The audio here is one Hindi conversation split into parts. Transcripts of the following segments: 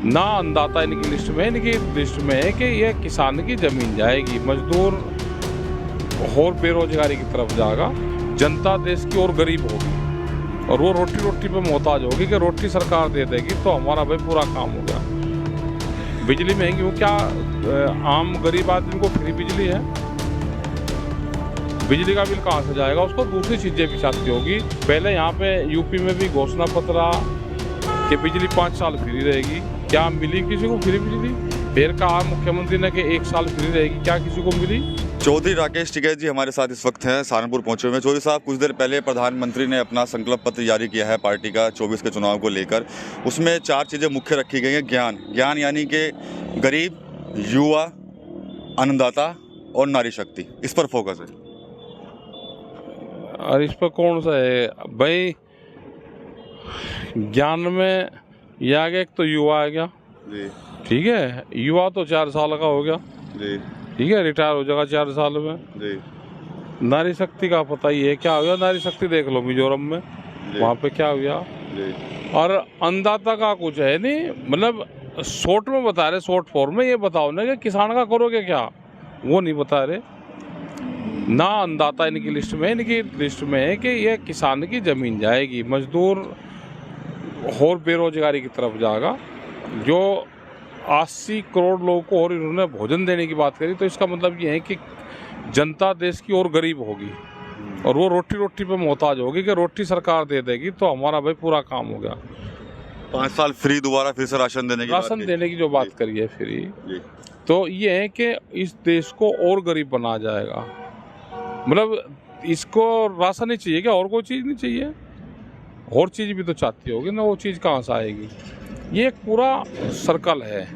ना अन्नदाता इनकी लिस्ट में है कि ये किसान की ज़मीन जाएगी, मजदूर और बेरोजगारी की तरफ जाएगा, जनता देश की और गरीब होगी और वो रोटी रोटी पे मोहताज होगी कि रोटी सरकार दे देगी तो हमारा भाई पूरा काम हो गया। बिजली महंगी हो, क्या आम गरीब आदमी को फ्री बिजली है? बिजली का बिल कहाँ से जाएगा? उसको दूसरी चीज़ें भी चाहती होगी। पहले यहाँ पे यूपी में भी घोषणा पत्र कि बिजली 5 साल फ्री रहेगी, क्या मिली किसी को फ्री बिजली? फिर कहा मुख्यमंत्री ने कि 1 साल फ्री रहेगी, क्या किसी को मिली? चौधरी राकेश टिकैत जी हमारे साथ इस वक्त हैं, सहारनपुर पहुंचे हुए हैं। चौधरी साहब, कुछ देर पहले प्रधानमंत्री ने अपना संकल्प पत्र जारी किया है पार्टी का 24 के चुनाव को लेकर। उसमें 4 चीज़ें मुख्य रखी गई हैं। ज्ञान यानी कि गरीब, युवा, अन्नदाता और नारी शक्ति, इस पर फोकस है। और इस पर कौन सा है भाई? ज्ञान में ये आ गया, एक तो युवा आ गया जी, ठीक है, युवा तो 4 साल का हो गया जी, ठीक है, रिटायर हो जाएगा 4 साल में जी, नारी शक्ति का पता ही है क्या हो गया। नारी शक्ति देख लो मिजोरम में, वहाँ पे क्या हो गया। जी। और अन्नदाता का कुछ है नहीं, मतलब शॉर्ट में बता रहे, शॉर्ट फॉर्म में ये बताओ ना कि किसान का करोगे क्या, वो नहीं बता रहे। ना अन्नदाता इनकी लिस्ट में है कि ये किसान की ज़मीन जाएगी, मजदूर और बेरोजगारी की तरफ जाएगा। जो 80 करोड़ लोगों को और इन्होंने भोजन देने की बात करी, तो इसका मतलब ये है कि जनता देश की और गरीब होगी और वो रोटी रोटी पे मोहताज होगी कि रोटी सरकार दे देगी तो हमारा भाई पूरा काम हो गया। 5 साल फ्री, दोबारा फिर से राशन देने की जो बात करी है फ्री, तो ये है कि इस देश को और गरीब बना जाएगा। मतलब इसको राशन ही चाहिए क्या, और कोई चीज़ नहीं चाहिए? और चीज़ भी तो चाहती होगी ना, वो चीज़ कहाँ से आएगी? ये एक पूरा सर्कल है।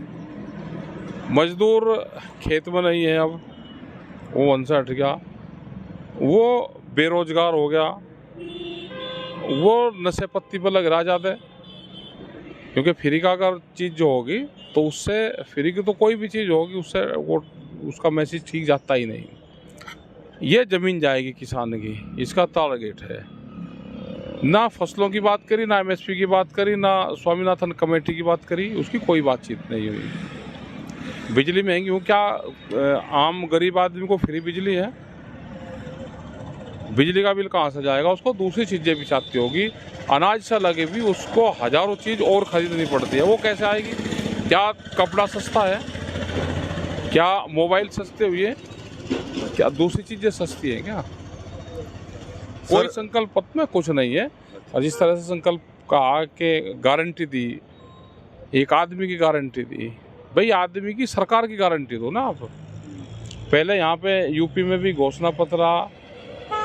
मजदूर खेत में नहीं है, अब वो वहाँ से हट गया, वो बेरोजगार हो गया, वो नशे पत्ती पर लग रहा ज़्यादा, क्योंकि फ्री का अगर चीज़ जो होगी तो उससे, फ्री की तो कोई भी चीज़ होगी उससे वो उसका मैसेज ठीक जाता ही नहीं। ये ज़मीन जाएगी किसान की, इसका टारगेट है। ना फसलों की बात करी, ना MSP की बात करी, ना स्वामीनाथन कमेटी की बात करी, उसकी कोई बातचीत नहीं हुई। बिजली महंगी हो, क्या आम गरीब आदमी को फ्री बिजली है? बिजली का बिल कहाँ से जाएगा? उसको दूसरी चीज़ें भी चाहती होगी। अनाज से लगे भी उसको हज़ारों चीज़ और ख़रीदनी पड़ती है, वो कैसे आएगी? क्या कपड़ा सस्ता है? क्या मोबाइल सस्ते हुए? क्या दूसरी चीज़ें सस्ती हैं क्या? कोई संकल्प पत्र में कुछ नहीं है। और जिस तरह से संकल्प कहा कि गारंटी दी, एक आदमी की गारंटी दी, भाई आदमी की, सरकार की गारंटी दो ना आप। पहले यहाँ पे यूपी में भी घोषणा पत्र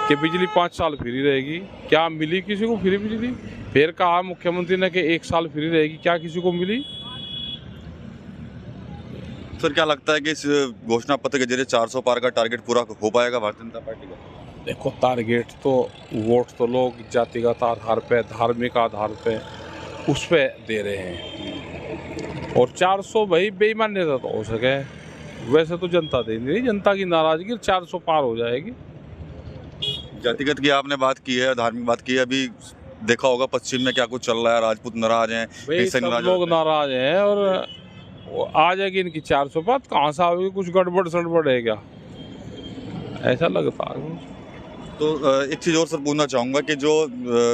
कि बिजली 5 साल फ्री रहेगी, क्या मिली किसी को फ्री बिजली? फिर कहा मुख्यमंत्री ने कि 1 साल फ्री रहेगी, क्या किसी को मिली? सर, क्या लगता है कि इस घोषणा पत्र के जरिए 400 पार का टारगेट पूरा हो पाएगा भारतीय जनता पार्टी का? देखो, टारगेट तो, वोट तो लोग जातिगत आधार पे, धार्मिक आधार पे, उस पे दे रहे हैं। और 400 भाई बेईमान्यता तो हो सके, वैसे तो जनता दे नहीं रही। जनता की नाराजगी 400 पार हो जाएगी। जातिगत की आपने बात की है, धार्मिक बात की है। अभी देखा होगा पश्चिम में क्या कुछ चल रहा है, राजपूत नाराज हैं, सब लोग नाराज हैं और आ जाएगी इनकी 400 पार। कहाँ से आएगी? कुछ गड़बड़ सड़बड़ है क्या, ऐसा लगता है। तो एक चीज़ और सर पूछना चाहूँगा कि जो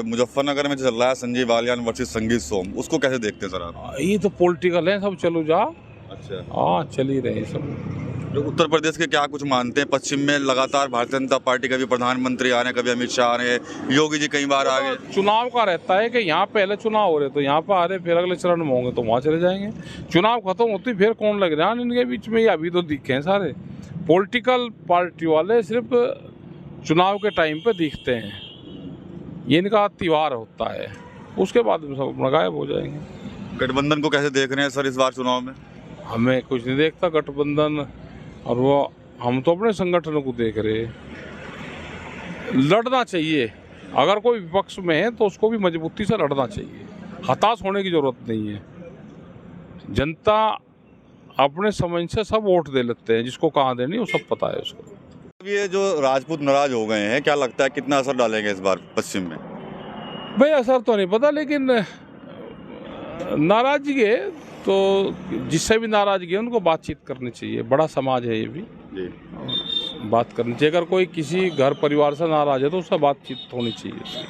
मुजफ्फरनगर में चल रहा है संजय बालियान वर्सेस संगीत सोम, उसको कैसे देखते हैं सर आप? ये तो पॉलिटिकल है सब, चलो जा। अच्छा, हाँ, चल ही रहे सब। तो उत्तर प्रदेश के क्या कुछ मानते हैं? पश्चिम में लगातार भारतीय जनता पार्टी का भी प्रधानमंत्री आ रहे हैं, कभी अमित शाह आ रहे हैं, योगी जी कई बार आ गए। चुनाव का रहता है कि यहाँ पहले चुनाव हो रहे तो यहाँ पर आ रहे, फिर अगले चरण में होंगे तो वहाँ चले जाएंगे। चुनाव खत्म होती फिर कौन लग रहा है इनके बीच में? ये अभी तो दिखे हैं सारे पॉलिटिकल पार्टी वाले, सिर्फ चुनाव के टाइम पे दिखते हैं। ये इनका त्योहार होता है, उसके बाद में सब अपना गायब हो जाएंगे। गठबंधन को कैसे देख रहे हैं सर इस बार चुनाव में? हमें कुछ नहीं देखता गठबंधन, और वो हम तो अपने संगठनों को देख रहे। लड़ना चाहिए, अगर कोई विपक्ष में है तो उसको भी मजबूती से लड़ना चाहिए, हताश होने की जरूरत नहीं है। जनता अपने समझ से सब वोट दे लेते हैं, जिसको कहाँ देनी वो सब पता है उसको। ये जो राजपूत नाराज हो गए हैं, क्या लगता है कितना असर डालेंगे इस बार पश्चिम में? भाई असर तो नहीं पता, लेकिन नाराजगी है तो जिससे भी नाराजगी है उनको बातचीत करनी चाहिए, बड़ा समाज है ये भी, जी। और बात करनी चाहिए। अगर कोई किसी घर परिवार से नाराज है तो उससे बातचीत होनी चाहिए।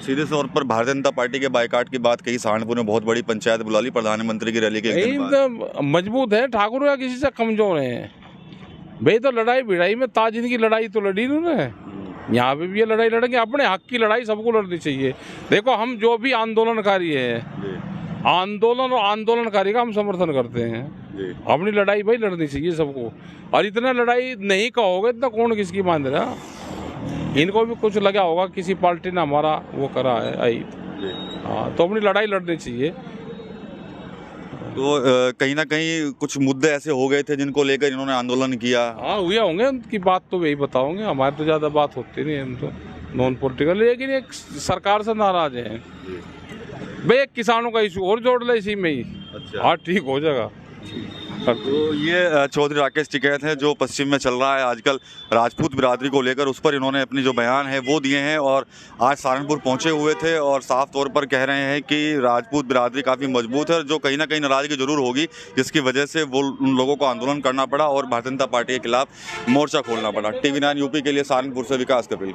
सीधे तौर पर भारतीय जनता पार्टी के बाइकाट की बात कही, सहारनपुर में बहुत बड़ी पंचायत बुला ली प्रधानमंत्री की रैली के एक दिन बाद। तो मजबूत है ठाकुर या किसी से कमजोर है भाई, तो लड़ाई भिड़ाई में ताजिन की लड़ाई तो लड़ी उन्होंने, यहाँ पे भी ये लड़ाई लड़ेंगे, अपने हक की लड़ाई सबको लड़नी चाहिए। देखो हम जो भी आंदोलनकारी है, आंदोलन और आंदोलनकारी का हम समर्थन करते हैं, अपनी लड़ाई भाई लड़नी चाहिए सबको। और इतना लड़ाई नहीं कहोगे इतना कौन किसकी मान रहा, इनको भी कुछ लगा होगा किसी पार्टी ने हमारा वो करा है आई, हाँ तो अपनी लड़ाई लड़नी चाहिए। तो कहीं ना कहीं कुछ मुद्दे ऐसे हो गए थे जिनको लेकर इन्होंने आंदोलन किया। हाँ हुए होंगे, उनकी बात तो वही बताओगे, हमारे तो ज़्यादा बात होती नहीं है, हम तो नॉन पॉलिटिकल। लेकिन एक सरकार से नाराज है भाई, एक किसानों का इशू और जोड़ ले इसी में ही, अच्छा। हाँ ठीक हो जाएगा। तो ये चौधरी राकेश टिकैत हैं जो पश्चिम में चल रहा है आजकल राजपूत बिरादरी को लेकर, उस पर इन्होंने अपनी जो बयान है वो दिए हैं और आज सहारनपुर पहुंचे हुए थे और साफ तौर पर कह रहे हैं कि राजपूत बिरादरी काफ़ी मजबूत है, जो कहीं ना कहीं नाराजगी जरूर होगी जिसकी वजह से वो उन लोगों को आंदोलन करना पड़ा और भारतीय जनता पार्टी के खिलाफ मोर्चा खोलना पड़ा। TV9 यूपी के लिए सहारनपुर से विकास कपिल।